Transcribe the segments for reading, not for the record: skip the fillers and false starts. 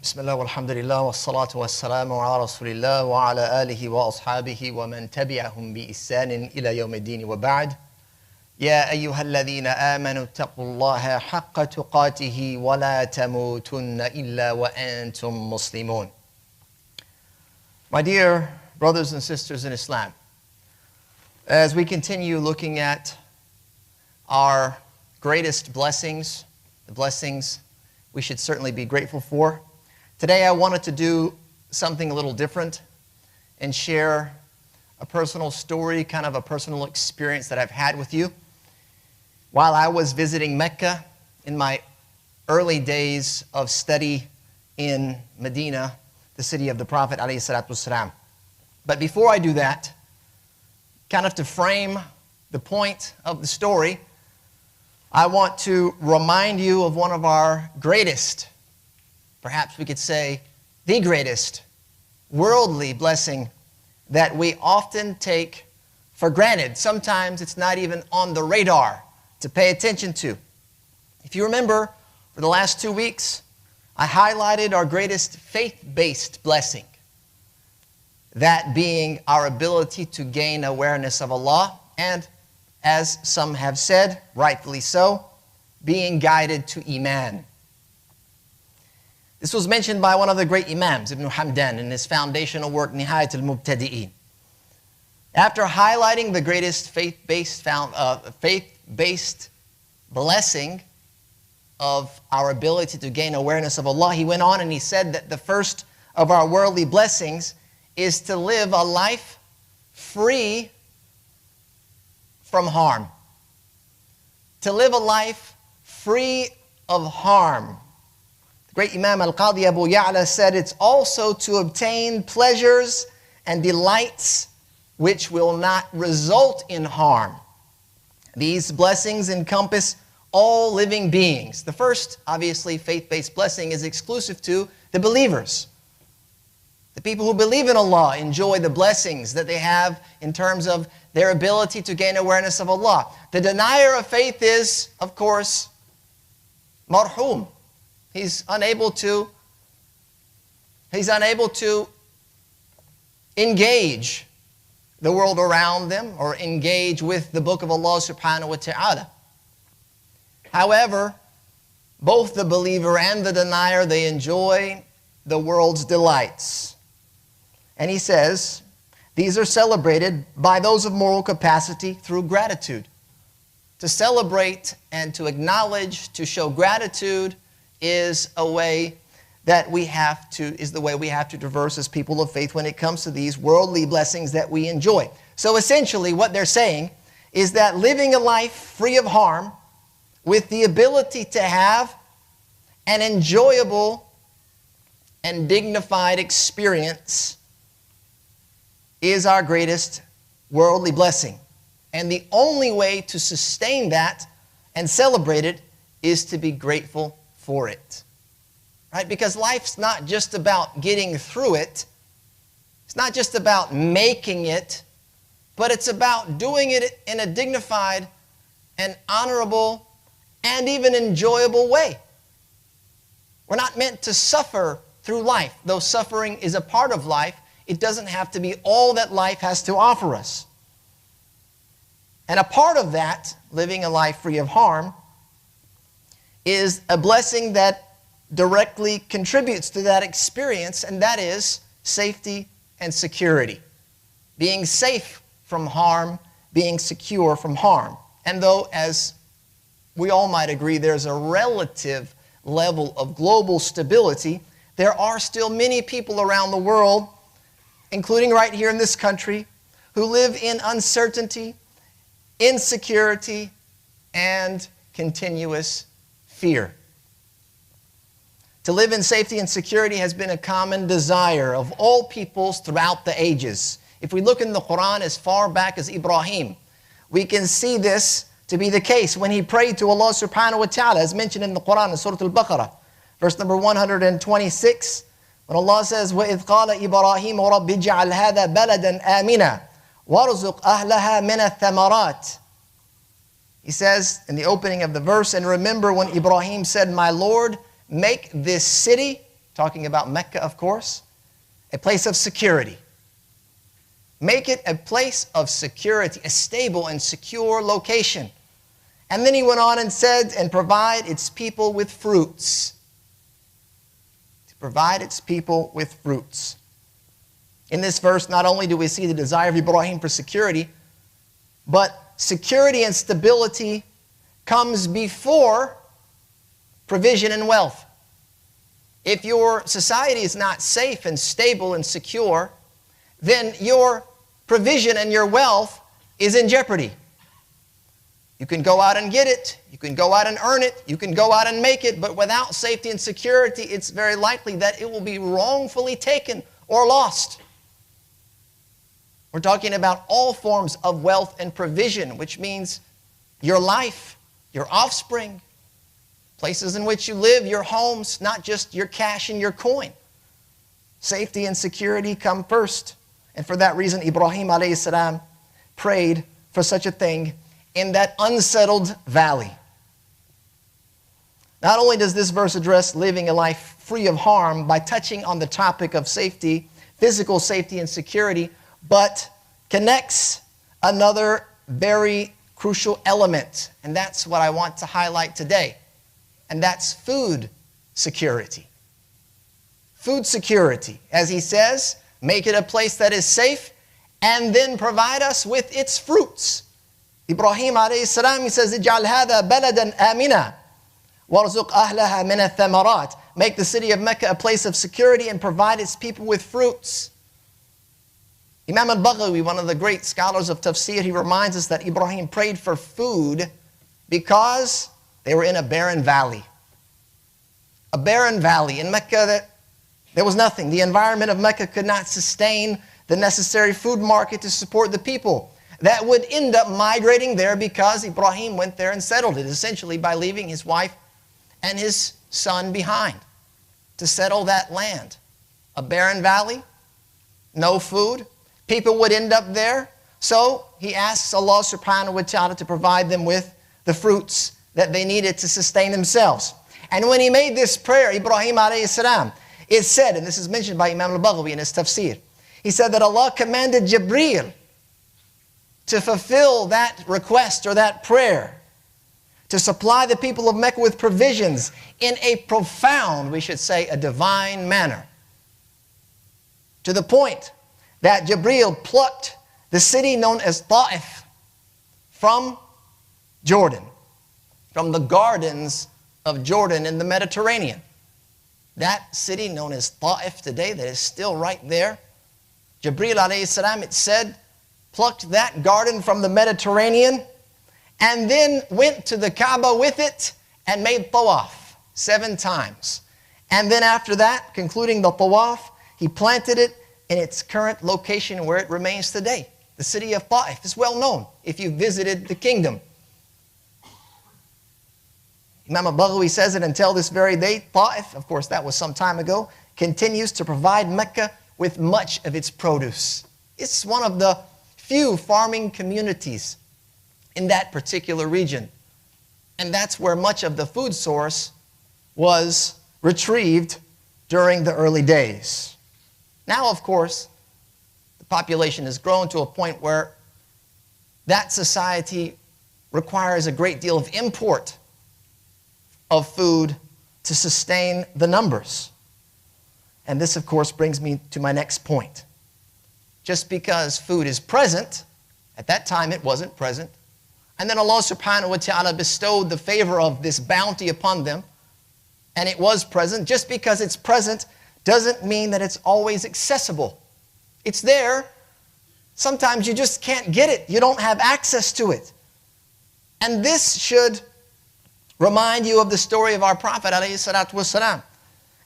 بسم الله والحمد لله والصلاة والسلام على رسول الله وعلى آله وأصحابه ومن تبعهم بإحسان إلى يوم الدين وبعد. يا أيها الذين آمنوا اتقوا الله حق تقاته ولا تموتن إلا وأنتم مسلمون. My dear brothers and sisters in Islam, as we continue looking at our greatest blessings, the blessings we should certainly be grateful for, today I wanted to do something a little different and share a personal story, kind of a personal experience that I've had with you. While I was visiting Mecca in my early days of study in Medina, the city of the Prophet ﷺ. But before I do that, kind of to frame the point of the story, I want to remind you of one of our greatest, perhaps we could say the greatest, worldly blessing that we often take for granted. Sometimes it's not even on the radar to pay attention to. If you remember, for the last 2 weeks, I highlighted our greatest faith-based blessing, that being our ability to gain awareness of Allah and, as some have said, rightfully so, being guided to Iman. This was mentioned by one of the great Imams, Ibn Hamdan, in his foundational work, Nihayat al-Mubtadi'een. After highlighting the greatest faith-based blessing of our ability to gain awareness of Allah, he went on and he said that the first of our worldly blessings is to live a life free from harm. To live a life free of harm. The great Imam Al-Qadi Abu Ya'la said it's also to obtain pleasures and delights which will not result in harm. These blessings encompass all living beings. The first, obviously, faith-based blessing is exclusive to the believers. The people who believe in Allah enjoy the blessings that they have in terms of their ability to gain awareness of Allah. The denier of faith is, of course, marhum. He's unable to engage the world around them or engage with the book of Allah subhanahu wa ta'ala. However, both the believer and the denier, they enjoy the world's delights. And he says, these are celebrated by those of moral capacity through gratitude. To celebrate and to acknowledge, to show gratitude is a way that is the way we have to traverse as people of faith when it comes to these worldly blessings that we enjoy. So essentially what they're saying is that living a life free of harm with the ability to have an enjoyable and dignified experience is our greatest worldly blessing. And the only way to sustain that and celebrate it is to be grateful for it. Right? Because life's not just about getting through it. It's not just about making it, but it's about doing it in a dignified and honorable and even enjoyable way. We're not meant to suffer through life. Though suffering is a part of life, it doesn't have to be all that life has to offer us. And a part of that, living a life free of harm, is a blessing that directly contributes to that experience, and that is safety and security. Being safe from harm, being secure from harm. And though, as we all might agree, there's a relative level of global stability, there are still many people around the world, including right here in this country, who live in uncertainty, insecurity, and continuous fear. To live in safety and security has been a common desire of all peoples throughout the ages. If we look in the Quran as far back as Ibrahim, we can see this to be the case when he prayed to Allah subhanahu wa ta'ala, as mentioned in the Quran in Surah Al-Baqarah, verse number 126, when Allah says, وَإِذْ قَالَ إِبْرَاهِيمُ رَبِّ اجْعَلْ هَذَا بَلَدًا آمِنًا وَارْزُقْ أَهْلَهَا مِنَ الثَّمَرَاتِ. He says in the opening of the verse, and remember when Ibrahim said, my Lord, make this city talking about Mecca, of course, a place of security. Make it a place of security, a stable and secure location. And then he went on and said, and provide its people with fruits. To provide its people with fruits. In this verse, not only do we see the desire of Ibrahim for security, but security and stability comes before provision and wealth. If your society is not safe and stable and secure, then your provision and your wealth is in jeopardy. You can go out and get it, you can go out and earn it, you can go out and make it, but without safety and security, it's very likely that it will be wrongfully taken or lost. We're talking about all forms of wealth and provision, which means your life, your offspring, places in which you live, your homes, not just your cash and your coin. Safety and security come first. And for that reason, Ibrahim alayhi salam prayed for such a thing in that unsettled valley. Not only does this verse address living a life free of harm by touching on the topic of safety, physical safety and security, but connects another very crucial element. And that's what I want to highlight today. And that's food security. Food security. As he says, make it a place that is safe and then provide us with its fruits. Ibrahim alayhi salam, he says, اجعل هذا بلدا آمنا وارزق أهلها من الثمرات. Make the city of Mecca a place of security and provide its people with fruits. Imam al-Baghawi, one of the great scholars of tafsir, he reminds us that Ibrahim prayed for food because they were in a barren valley. A barren valley. In Mecca, there was nothing. The environment of Mecca could not sustain the necessary food market to support the people that would end up migrating there because Ibrahim went there and settled it, essentially by leaving his wife and his son behind to settle that land. A barren valley, no food. People would end up there. So he asks Allah subhanahu wa ta'ala to provide them with the fruits that they needed to sustain themselves. And when he made this prayer, Ibrahim alayhi salam, it said, and this is mentioned by Imam al-Baghawi in his tafsir, he said that Allah commanded Jibreel to fulfill that request or that prayer, to supply the people of Mecca with provisions in a profound, we should say, a divine manner. To the point that Jibreel plucked the city known as Ta'if from Jordan, from the gardens of Jordan in the Mediterranean. That city known as Ta'if today, that is still right there. Jibreel alayhi salam, it said, plucked that garden from the Mediterranean and then went to the Kaaba with it and made tawaf 7 times. And then after that, concluding the tawaf, he planted it in its current location where it remains today. The city of Ta'if is well known if you visited the kingdom. Imam al-Baghawi says that until this very day, Ta'if, of course that was some time ago, continues to provide Mecca with much of its produce. It's one of the few farming communities in that particular region. And that's where much of the food source was retrieved during the early days. Now, of course, the population has grown to a point where that society requires a great deal of import of food to sustain the numbers. And this, of course, brings me to my next point. Just because food is present, at that time it wasn't present, and then Allah subhanahu wa ta'ala bestowed the favor of this bounty upon them, and it was present. Just because it's present doesn't mean that it's always accessible. It's there. Sometimes you just can't get it. You don't have access to it. And this should remind you of the story of our Prophet ﷺ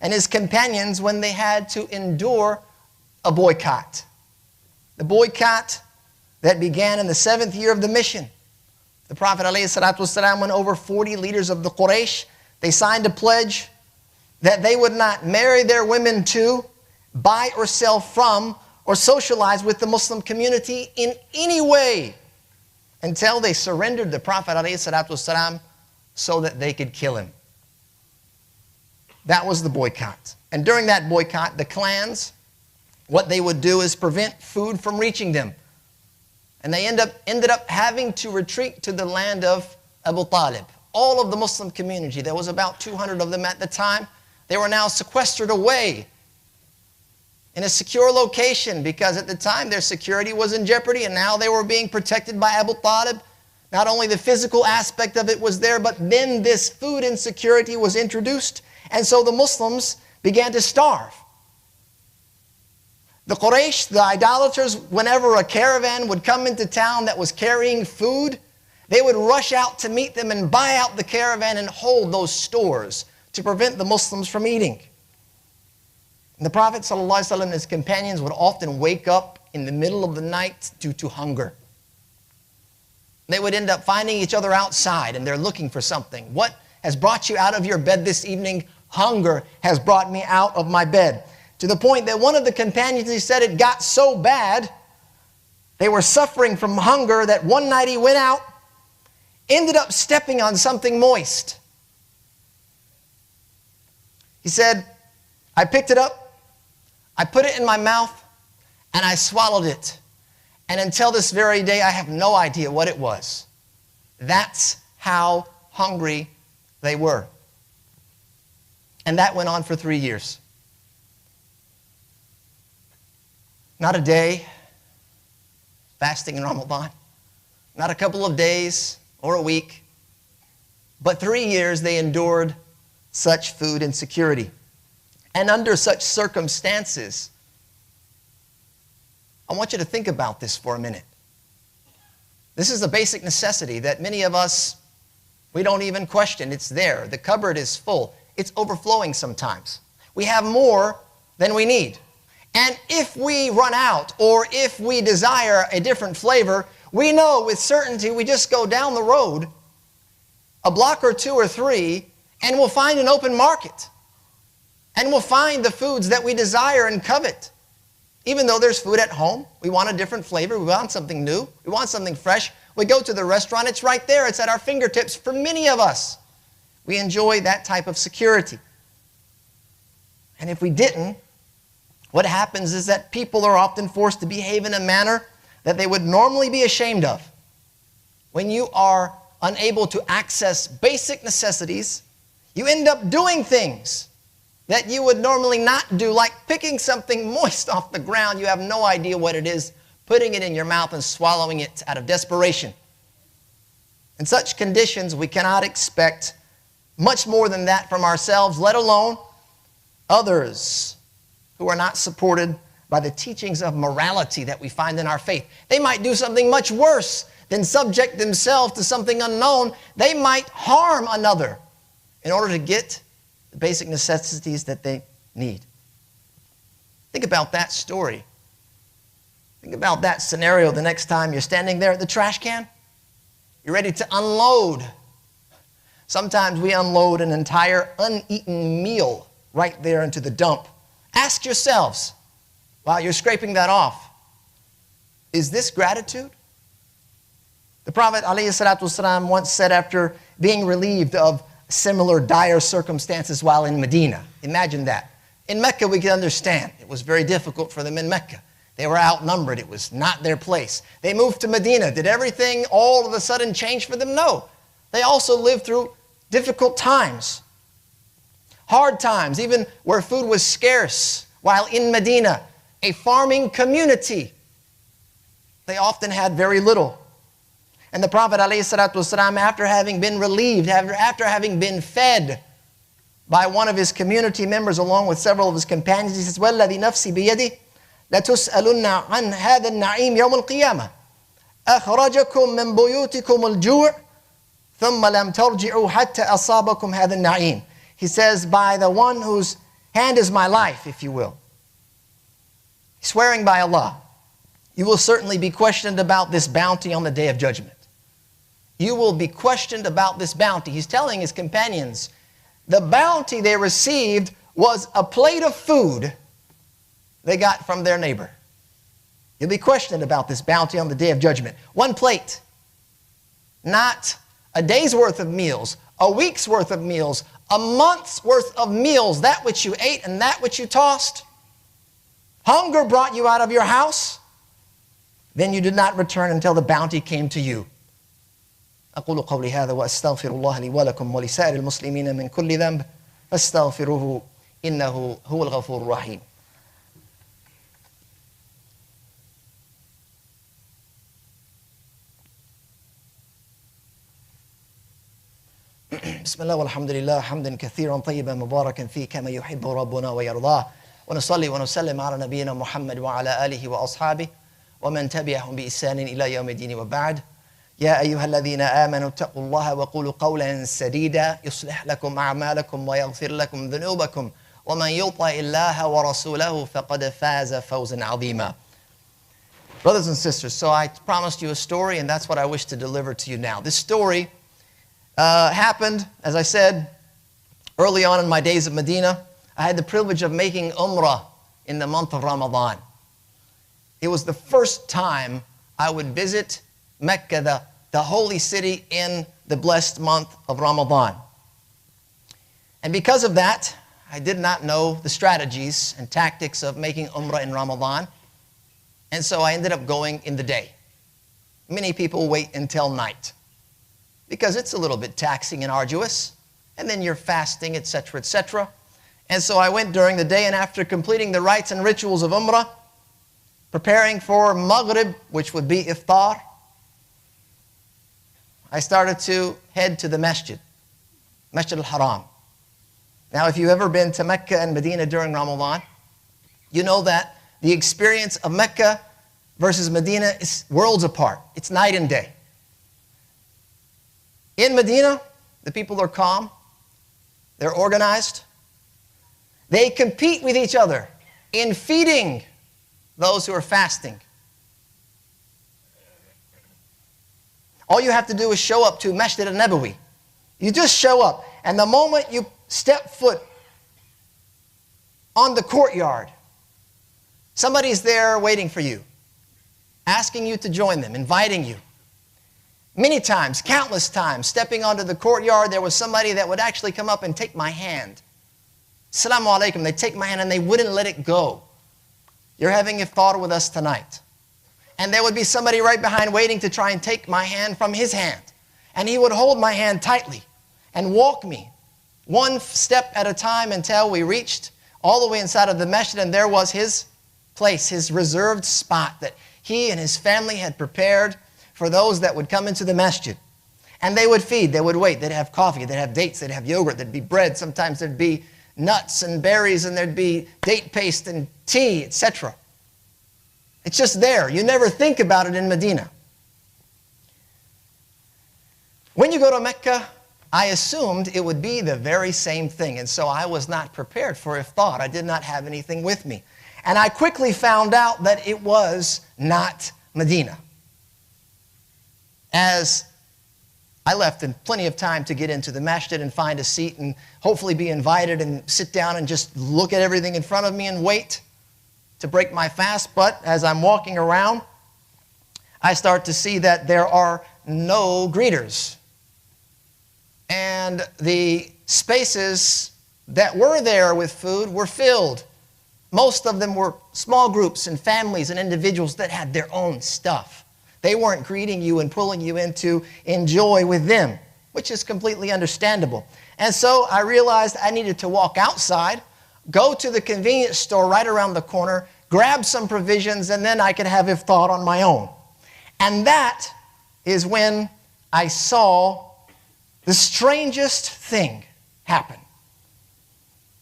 and his companions when they had to endure a boycott. The boycott that began in the 7th year of the mission. The Prophet ﷺ went over 40 leaders of the Quraysh. They signed a pledge that they would not marry their women to, buy or sell from, or socialize with the Muslim community in any way until they surrendered the Prophet ﷺ so that they could kill him. That was the boycott. And during that boycott, the clans, what they would do is prevent food from reaching them. And they ended up having to retreat to the land of Abu Talib. All of the Muslim community, there was about 200 of them at the time, they were now sequestered away in a secure location, because at the time their security was in jeopardy, and now they were being protected by Abu Talib. Not only the physical aspect of it was there, but then this food insecurity was introduced, and so the Muslims began to starve. The Quraysh, the idolaters, whenever a caravan would come into town that was carrying food, they would rush out to meet them and buy out the caravan and hold those stores to prevent the Muslims from eating. And the Prophet ﷺ and his companions would often wake up in the middle of the night due to hunger. They would end up finding each other outside, and they're looking for something. What has brought you out of your bed this evening? Hunger has brought me out of my bed. To the point that one of the companions, he said, it got so bad, they were suffering from hunger, that one night he went out, ended up stepping on something moist. He said, I picked it up, I put it in my mouth, and I swallowed it. And until this very day, I have no idea what it was. That's how hungry they were. And that went on for 3 years. Not a day fasting in Ramadan, not a couple of days or a week, but 3 years they endured such food insecurity. And under such circumstances, I want you to think about this for a minute. This is a basic necessity that many of us, we don't even question. It's there. The cupboard is full. It's overflowing sometimes. We have more than we need. And if we run out, or if we desire a different flavor, we know with certainty we just go down the road a block or two or three, and we'll find an open market. And we'll find the foods that we desire and covet. Even though there's food at home, we want a different flavor, we want something new, we want something fresh. We go to the restaurant, it's right there, it's at our fingertips. For many of us, we enjoy that type of security. And if we didn't, what happens is that people are often forced to behave in a manner that they would normally be ashamed of. When you are unable to access basic necessities, you end up doing things that you would normally not do, like picking something moist off the ground. You have no idea what it is, putting it in your mouth and swallowing it out of desperation. In such conditions, we cannot expect much more than that from ourselves, let alone others who are not supported by the teachings of morality that we find in our faith. They might do something much worse than subject themselves to something unknown. They might harm another in order to get the basic necessities that they need. Think about that story. Think about that scenario the next time you're standing there at the trash can. You're ready to unload. Sometimes we unload an entire uneaten meal right there into the dump. Ask yourselves, while you're scraping that off, is this gratitude? The Prophet ﷺ once said, after being relieved of similar dire circumstances while in Medina. Imagine that. In Mecca, we can understand. It was very difficult for them in Mecca. They were outnumbered. It was not their place. They moved to Medina. Did everything all of a sudden change for them? No. They also lived through difficult times. Hard times, even where food was scarce. While in Medina, a farming community, they often had very little. And the Prophet ﷺ, after having been relieved, after having been fed by one of his community members along with several of his companions, he says, وَالَّذِي نَفْسِي بِيَدِهِ لَتُسْأَلُنَّ عَنْ هَذَا النَّعِيمِ يَوْمَ الْقِيَامَةِ أَخْرَجَكُم مِّن بُيُوتِكُمُ الْجُوعِ ثُمَّ لَمْ تَرْجِعُوا حَتَّى أَصَابَكُمْ هَذَا النَّعِيمِ. He says, by the one whose hand is my life, if you will. Swearing by Allah, you will certainly be questioned about this bounty on the Day of Judgment. You will be questioned about this bounty. He's telling his companions, the bounty they received was a plate of food they got from their neighbor. You'll be questioned about this bounty on the Day of Judgment. One plate, not a day's worth of meals, a week's worth of meals, a month's worth of meals, that which you ate and that which you tossed, hunger brought you out of your house, then you did not return until the bounty came to you. أقول قولي هذا وأستغفر الله لي ولكم ولسائر المسلمين من كل ذنب فاستغفروه إنه هو الغفور الرحيم. بسم الله والحمد لله حمدا كثيرا طيبا مباركا فيه كما يحب ربنا ويرضاه ونصلي ونسلم على نبينا محمد وعلى آله وأصحابه ومن تبعهم بإحسان إلى يوم الدين وبعد. يا أيها الذين آمنوا اتقوا الله وقولوا قولا سديدا يصلح لكم أعمالكم ويغفر لكم ذنوبكم ومن يطع الله ورسوله فقد فاز فوزا عظيما. Brothers and sisters, so I promised you a story, and that's what I wish to deliver to you now. This story happened, as I said, early on in my days of Medina. I had the privilege of making Umrah in the month of Ramadan. It was the first time I would visit Mecca, the holy city, in the blessed month of Ramadan. And because of that, I did not know the strategies and tactics of making Umrah in Ramadan. And so I ended up going in the day. Many people wait until night because it's a little bit taxing and arduous. And then you're fasting, etc., etc. And so I went during the day, and after completing the rites and rituals of Umrah, preparing for Maghrib, which would be Iftar, I started to head to the masjid, Masjid al-Haram. Now, if you've ever been to Mecca and Medina during Ramadan, you know that the experience of Mecca versus Medina is worlds apart. It's night and day. In Medina, the people are calm, they're organized, they compete with each other in feeding those who are fasting. All you have to do is show up to Masjid al-Nabawi. You just show up, and the moment you step foot on the courtyard, somebody's there waiting for you, asking you to join them, inviting you. Many times, countless times, stepping onto the courtyard, there was somebody that would actually come up and take my hand. Assalamu alaikum. They'd take my hand and they wouldn't let it go. You're having iftar with us tonight. And there would be somebody right behind waiting to try and take my hand from his hand. And he would hold my hand tightly and walk me one step at a time until we reached all the way inside of the masjid, and there was his place, his reserved spot that he and his family had prepared for those that would come into the masjid. And they would feed, they would wait, they'd have coffee, they'd have dates, they'd have yogurt, there'd be bread, sometimes there'd be nuts and berries, and there'd be date paste and tea, etc. It's just there. You never think about it in Medina. When you go to Mecca, I assumed it would be the very same thing, and so I was not prepared for iftar. I did not have anything with me. And I quickly found out that it was not Medina. As I left in plenty of time to get into the masjid and find a seat and hopefully be invited and sit down and just look at everything in front of me and wait to break my fast. But as I'm walking around, I start to see that there are no greeters. And the spaces that were there with food were filled. Most of them were small groups and families and individuals that had their own stuff. They weren't greeting you and pulling you in to enjoy with them, which is completely understandable. And so I realized I needed to walk outside, go to the convenience store right around the corner, grab some provisions, and then I could have iftar on my own. And that is when I saw the strangest thing happen.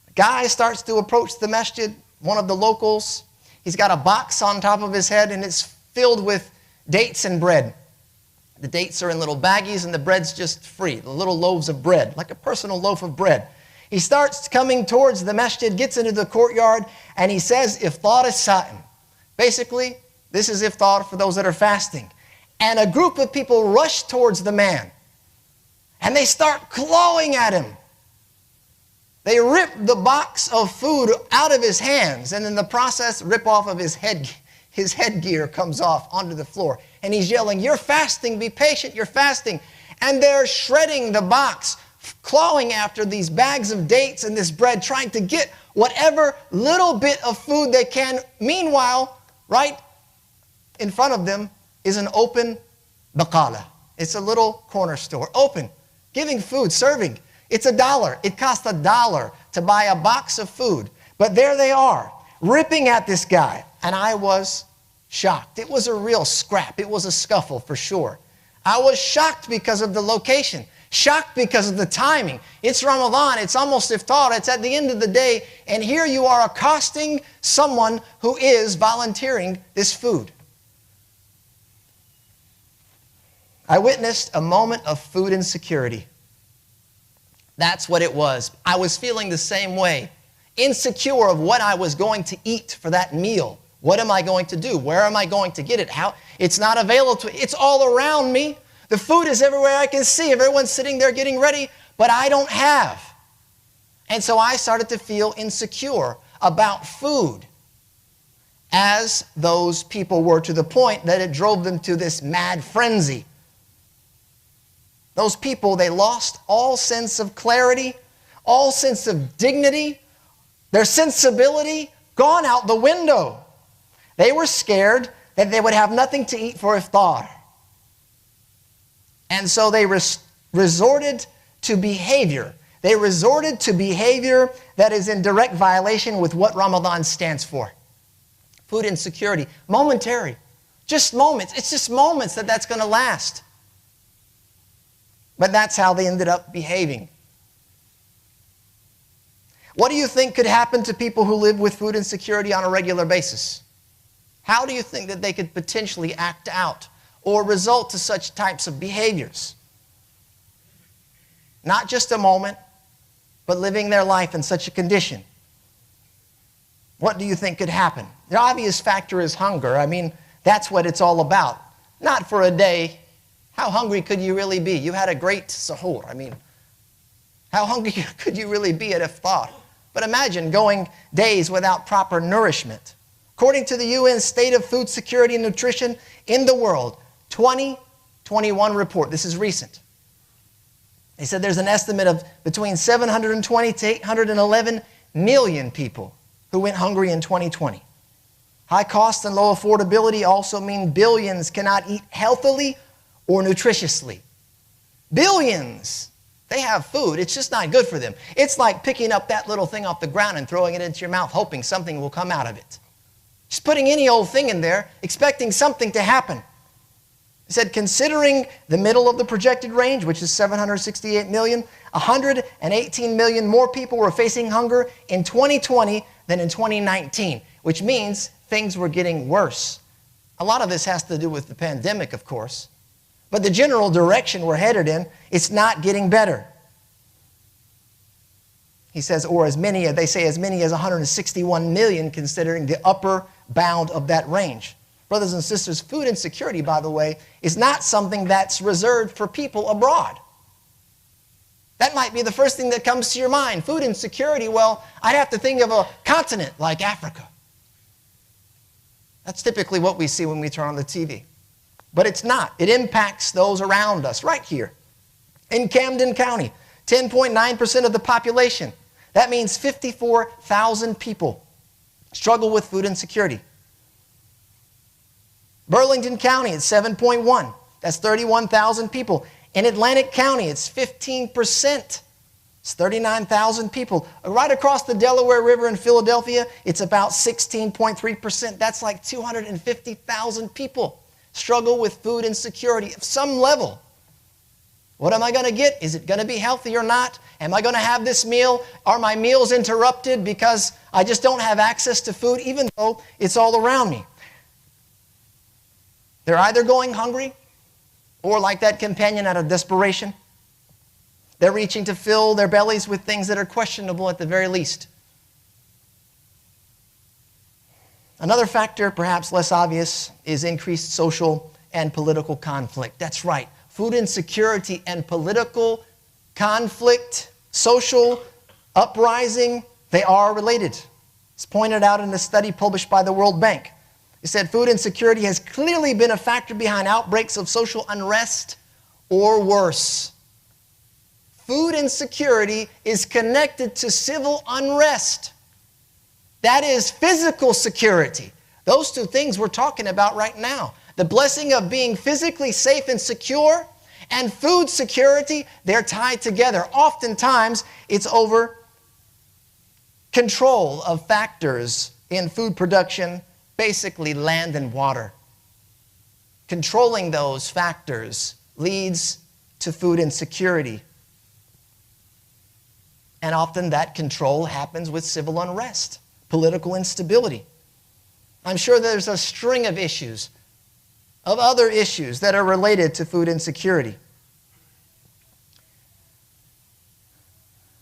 A guy starts to approach the masjid, one of the locals. He's got a box on top of his head, and it's filled with dates and bread. The dates are in little baggies, and the bread's just free, the little loaves of bread, like a personal loaf of bread. He starts coming towards the masjid, gets into the courtyard, and he says, Iftar as-sa'im. Basically, this is iftar for those that are fasting. And a group of people rush towards the man, and they start clawing at him. They rip the box of food out of his hands, and in the process, rip off of his head. His headgear comes off onto the floor, and he's yelling, "You're fasting, be patient, you're fasting." And they're shredding the box clawing after these bags of dates and this bread, trying to get whatever little bit of food they can. Meanwhile, right in front of them is an open baqala. It's a little corner store, open, giving food, serving. It's $1. It costs $1 to buy a box of food. But there they are, ripping at this guy. And I was shocked. It was a real scrap. It was a scuffle for sure. I was shocked because of the location. Shocked because of the timing. It's Ramadan. It's almost iftar. It's at the end of the day. And here you are accosting someone who is volunteering this food. I witnessed a moment of food insecurity. That's what it was. I was feeling the same way. Insecure of what I was going to eat for that meal. What am I going to do? Where am I going to get it? How? It's not available to me. It's all around me. The food is everywhere I can see. Everyone's sitting there getting ready, but I don't have. And so I started to feel insecure about food, as those people were, to the point that it drove them to this mad frenzy. Those people, they lost all sense of clarity, all sense of dignity, their sensibility gone out the window. They were scared that they would have nothing to eat for iftar. And so they resorted to behavior. They resorted to behavior that is in direct violation with what Ramadan stands for. Food insecurity, momentary, just moments. It's just moments that's going to last. But that's how they ended up behaving. What do you think could happen to people who live with food insecurity on a regular basis? How do you think that they could potentially act out or result to such types of behaviors? Not just a moment, but living their life in such a condition. What do you think could happen? The obvious factor is hunger. I mean, that's what it's all about. Not for a day. How hungry could you really be? You had a great suhoor. I mean, how hungry could you really be at iftar? But imagine going days without proper nourishment. According to the UN State of Food Security and Nutrition in the World, 2021 report, this is recent. They said there's an estimate of between 720 to 811 million people who went hungry in 2020. High cost and low affordability also mean billions cannot eat healthily or nutritiously. Billions. They have food. It's just not good for them. It's like picking up that little thing off the ground and throwing it into your mouth, hoping something will come out of it. Just putting any old thing in there, expecting something to happen. He said, considering the middle of the projected range, which is 768 million, 118 million more people were facing hunger in 2020 than in 2019, which means things were getting worse. A lot of this has to do with the pandemic, of course. But the general direction we're headed in, it's not getting better. He says, or they say as many as 161 million, considering the upper bound of that range. Brothers and sisters, food insecurity, by the way, is not something that's reserved for people abroad. That might be the first thing that comes to your mind. Food insecurity, well, I'd have to think of a continent like Africa. That's typically what we see when we turn on the TV. But it's not. It impacts those around us right here. In Camden County, 10.9% of the population. That means 54,000 people struggle with food insecurity. Burlington County, it's 7.1. That's 31,000 people. In Atlantic County, it's 15%. It's 39,000 people. Right across the Delaware River in Philadelphia, it's about 16.3%. That's like 250,000 people struggle with food insecurity of some level. What am I going to get? Is it going to be healthy or not? Am I going to have this meal? Are my meals interrupted because I just don't have access to food, even though it's all around me? They're either going hungry or, like that companion, out of desperation. They're reaching to fill their bellies with things that are questionable at the very least. Another factor, perhaps less obvious, is increased social and political conflict. That's right. Food insecurity and political conflict, social uprising, they are related. It's pointed out in a study published by the World Bank. It said food insecurity has clearly been a factor behind outbreaks of social unrest or worse. food insecurity is connected to civil unrest. That is physical security. Those two things we're talking about right now. The blessing of being physically safe and secure and food security, they're tied together. Oftentimes, it's over control of factors in food production, basically land and water. Controlling those factors leads to food insecurity. And often that control happens with civil unrest, political instability. I'm sure there's a string of issues, of other issues that are related to food insecurity.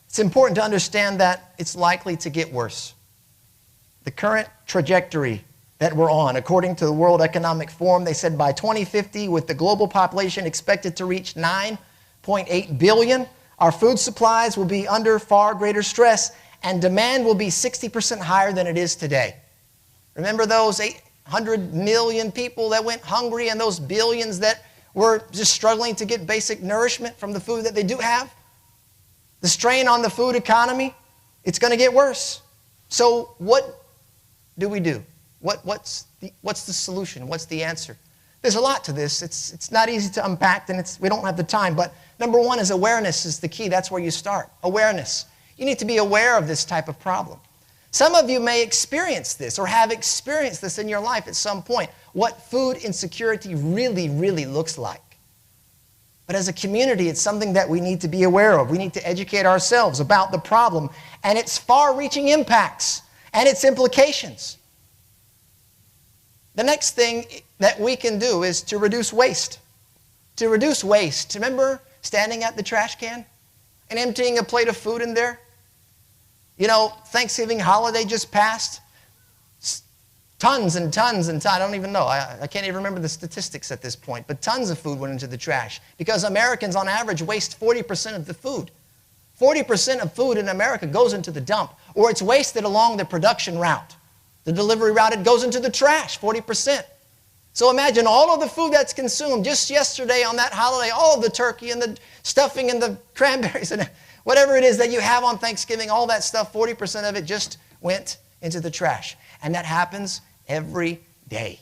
It's important to understand that it's likely to get worse. The current trajectory that we're on, according to the World Economic Forum, they said by 2050, with the global population expected to reach 9.8 billion, our food supplies will be under far greater stress and demand will be 60% higher than it is today. Remember those 800 million people that went hungry and those billions that were just struggling to get basic nourishment from the food that they do have? The strain on the food economy, it's going to get worse. So what do we do? What's the solution? What's the answer? There's a lot to this. It's not easy to unpack, and we don't have the time. But number one is awareness is the key. That's where you start. Awareness. You need to be aware of this type of problem. Some of you may experience this or have experienced this in your life at some point, what food insecurity really, really looks like. But as a community, it's something that we need to be aware of. We need to educate ourselves about the problem and its far-reaching impacts and its implications. The next thing that we can do is to reduce waste. To reduce waste. Remember standing at the trash can and emptying a plate of food in there? You know, Thanksgiving holiday just passed. Tons and tons and tons. I don't even know. I can't even remember the statistics at this point. But tons of food went into the trash because Americans on average waste 40% of the food. 40% of food in America goes into the dump, or it's wasted along the production route. The delivery route, it goes into the trash, 40%. So imagine all of the food that's consumed just yesterday on that holiday, all of the turkey and the stuffing and the cranberries and whatever it is that you have on Thanksgiving, all that stuff, 40% of it just went into the trash. And that happens every day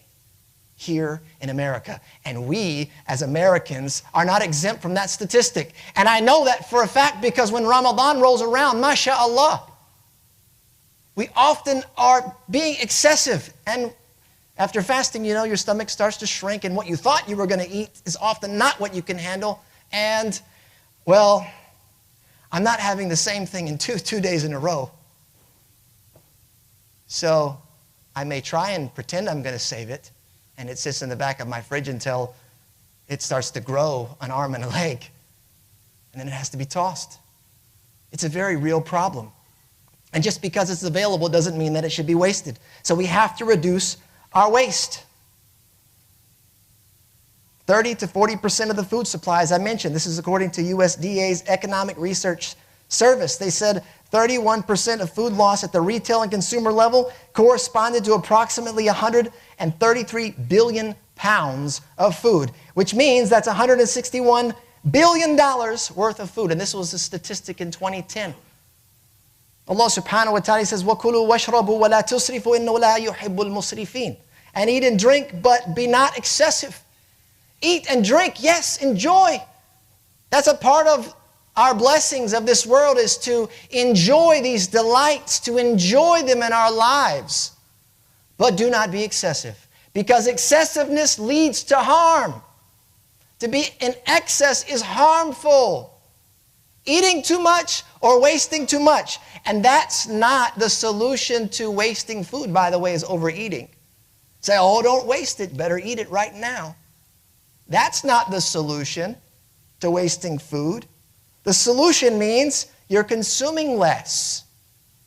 here in America. And we, as Americans, are not exempt from that statistic. And I know that for a fact because when Ramadan rolls around, mashallah, we often are being excessive. And after fasting, you know, your stomach starts to shrink, and what you thought you were going to eat is often not what you can handle. And, well, I'm not having the same thing in two days in a row. So I may try and pretend I'm going to save it, and it sits in the back of my fridge until it starts to grow an arm and a leg, and then it has to be tossed. It's a very real problem. And just because it's available doesn't mean that it should be wasted. So we have to reduce our waste. 30 to 40% of the food supply, as I mentioned, this is according to USDA's Economic Research Service. They said 31% of food loss at the retail and consumer level corresponded to approximately 133 billion pounds of food, which means that's $161 billion worth of food. And this was a statistic in 2010. Allah subhanahu wa ta'ala says, وَكُلُوا وَاشْرَبُوا وَلَا تُسْرِفُوا إِنَّهُ لَا يُحِبُّ الْمُسْرِفِينَ. And eat and drink, but be not excessive. Eat and drink, yes, enjoy. That's a part of our blessings of this world, is to enjoy these delights, to enjoy them in our lives. But do not be excessive, because excessiveness leads to harm. To be in excess is harmful. Eating too much or wasting too much. And that's not the solution to wasting food, by the way, is overeating. Say, oh, don't waste it. Better eat it right now. That's not the solution to wasting food. The solution means you're consuming less.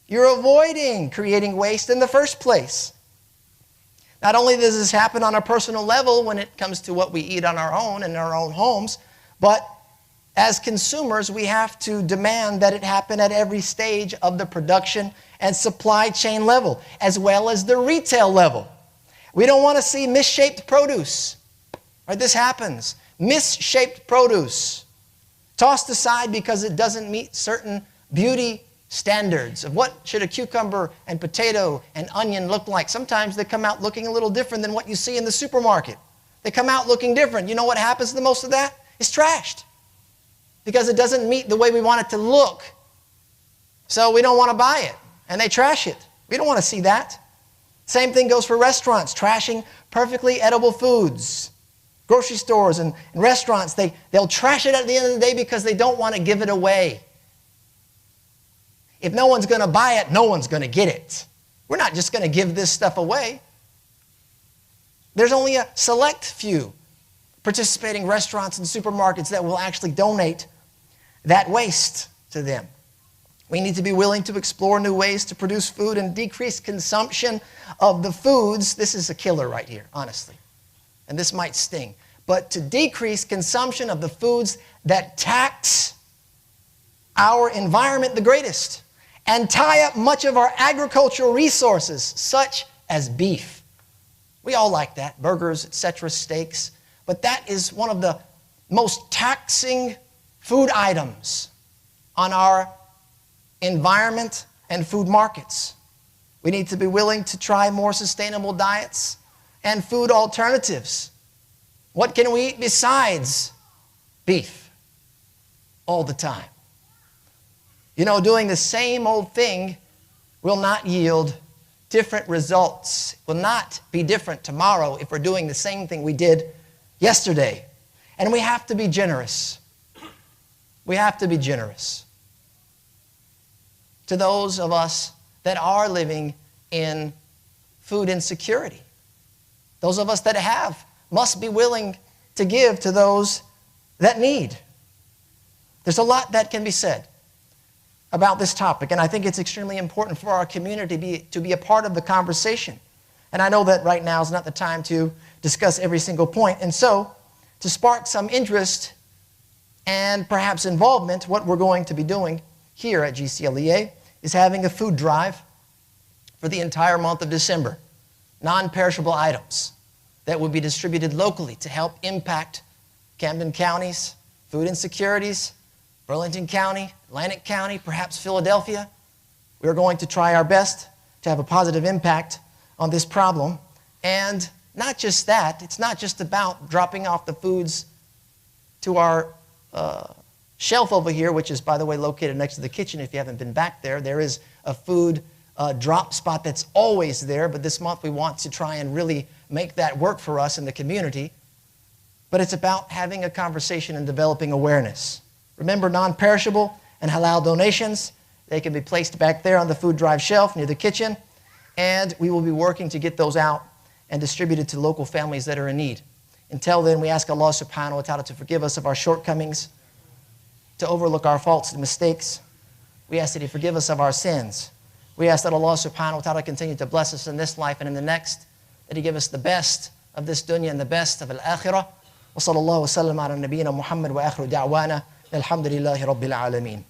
You're avoiding creating waste in the first place. Not only does this happen on a personal level when it comes to what we eat on our own in our own homes, but as consumers, we have to demand that it happen at every stage of the production and supply chain level, as well as the retail level. We don't want to see misshaped produce. Right? This happens. Misshaped produce. tossed aside because it doesn't meet certain beauty standards of what should a cucumber and potato and onion look like. Sometimes they come out looking a little different than what you see in the supermarket. They come out looking different. You know what happens to most of that? It's trashed because it doesn't meet the way we want it to look. So we don't want to buy it, and they trash it. We don't want to see that. Same thing goes for restaurants, trashing perfectly edible foods. Grocery stores and restaurants, they'll trash it at the end of the day because they don't want to give it away. If no one's going to buy it, no one's going to get it. We're not just going to give this stuff away. There's only a select few participating restaurants and supermarkets that will actually donate that waste to them. We need to be willing to explore new ways to produce food and decrease consumption of the foods. This is a killer right here, honestly. And this might sting. But to decrease consumption of the foods that tax our environment the greatest and tie up much of our agricultural resources, such as beef. We all like that, burgers, etc., steaks. But that is one of the most taxing food items on our environment and food markets. We need to be willing to try more sustainable diets and food alternatives. What can we eat besides beef all the time? You know, doing the same old thing will not yield different results. It will not be different tomorrow if we're doing the same thing we did yesterday. And we have to be generous. We have to be generous to those of us that are living in food insecurity. Those of us that have must be willing to give to those that need. There's a lot that can be said about this topic, and I think it's extremely important for our community to be a part of the conversation. And I know that right now is not the time to discuss every single point. And so, to spark some interest and perhaps involvement, what we're going to be doing here at GCLEA is having a food drive for the entire month of December. Non-perishable items that will be distributed locally to help impact Camden County's food insecurities, Burlington County, Atlantic County, perhaps Philadelphia. We're going to try our best to have a positive impact on this problem. And not just that, it's not just about dropping off the foods to our shelf over here, which is, by the way, located next to the kitchen. If you haven't been back there, there is a food drop spot that's always there, but this month we want to try and really make that work for us in the community. But it's about having a conversation and developing awareness. Remember, non-perishable and halal donations, they can be placed back there on the food drive shelf near the kitchen, and we will be working to get those out and distributed to local families that are in need. Until then, we ask Allah subhanahu wa ta'ala to forgive us of our shortcomings, to overlook our faults and mistakes. We ask that He forgive us of our sins. We ask that Allah subhanahu wa ta'ala continue to bless us in this life and in the next, that He give us the best of this dunya and the best of al-akhirah. Wa sallallahu wa sallam ala nabiyyina Muhammad wa akhiru da'wana. Alhamdulillahi Rabbil Alameen.